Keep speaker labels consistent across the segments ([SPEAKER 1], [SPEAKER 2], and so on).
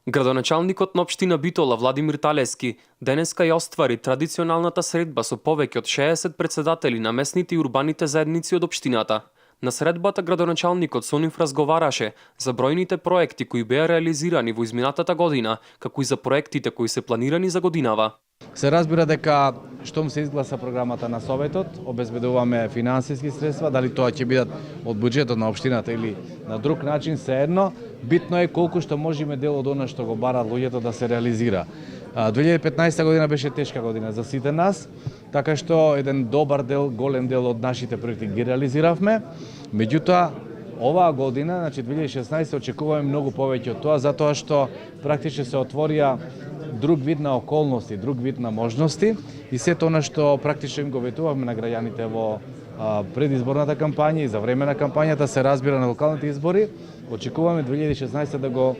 [SPEAKER 1] Градоначалникот на општина Битола Владимир Талески денеска ја оствари традиционалната средба со повеќе од 60 претседатели на местните и урбаните заедници од општината. На средбата градоначалникот со нив разговараше за бројните проекти кои беа реализирани во изминатата година, како и за проектите кои се планирани за годинава.
[SPEAKER 2] Се разбира дека штом се изгласа програмата на Советот, обезбедуваме финансиски средства, дали тоа ќе бидат од буџетот на општината или на друг начин, се едно. Битно е колку што можеме дел од она што го бараат луѓето да се реализира. 2015 година беше тешка година за сите нас, така што еден добар дел, голем дел од нашите проекти ги реализиравме. Меѓутоа, оваа година, значи 2016, очекуваме многу повеќе од тоа, затоа што практично се отворија друг вид на околности, друг вид на можности и сето она што практично им го ветувавме на граѓаните во предизборната кампања и за време на кампањата, се разбира на локалните избори, очекуваме 2016 да го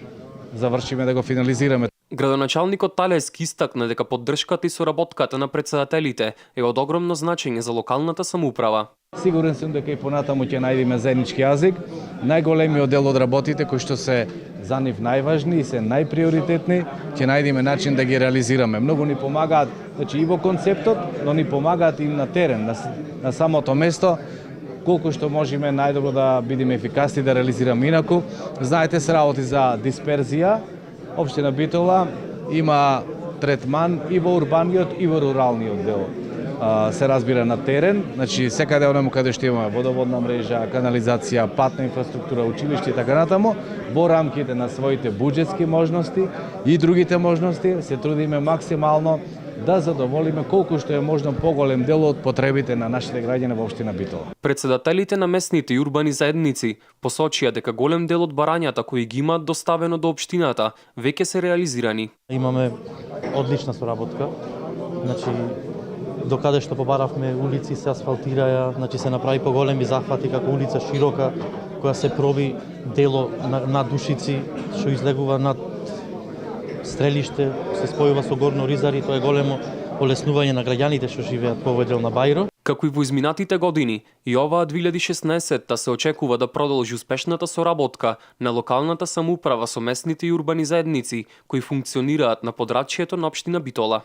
[SPEAKER 2] завршиме, да го финализираме.
[SPEAKER 1] Градоначалникот Талески истакна дека поддршката и соработката на претседателите е од огромно значење за локалната самоуправа.
[SPEAKER 2] Сигурен сум дека и понатаму ќе најдеме заеднички јазик. Најголемиот дел од работите кои што се за нив најважни и се најприоритетни, ќе најдеме начин да ги реализираме. Многу ни помагаат, значи и во концептот, но ни помагаат и на терен, на самото место, колку што можеме најдобро да бидеме ефикасни да реализираме. Инаку, знаете, се работи за дисперзија. Општина Битола има третман и во урбаниот и во руралниот дел. Се разбира на терен, значи секаде онаму каде што имаме водоводна мрежа, канализација, патна инфраструктура, училиште и така натаму, во рамките на своите буџетски можности и другите можности се трудиме максимално да задоволиме колку што е можно поголем дел од потребите на нашите граѓани во општина Битола.
[SPEAKER 1] Претседателите на местните и урбани заедници посочија дека голем дел од барањата кои ги имаат доставено до општината веќе се реализирани.
[SPEAKER 3] Имаме одлична соработка. Значи докаде што побаравме улици се асфалтираја, значи се направи поголеми захвати како улица Широка која се проби дело на Душици што излегува над Стрелиште, се спојува со Горно Ризари, тоа е големо олеснување на граѓаните што живеат по овој дел на Бајро.
[SPEAKER 1] Како и во изминатите години, и оваа 2016 се очекува да продолжи успешната соработка на локалната самоуправа со местните и урбани заедници кои функционираат на подрачјето на општина Битола.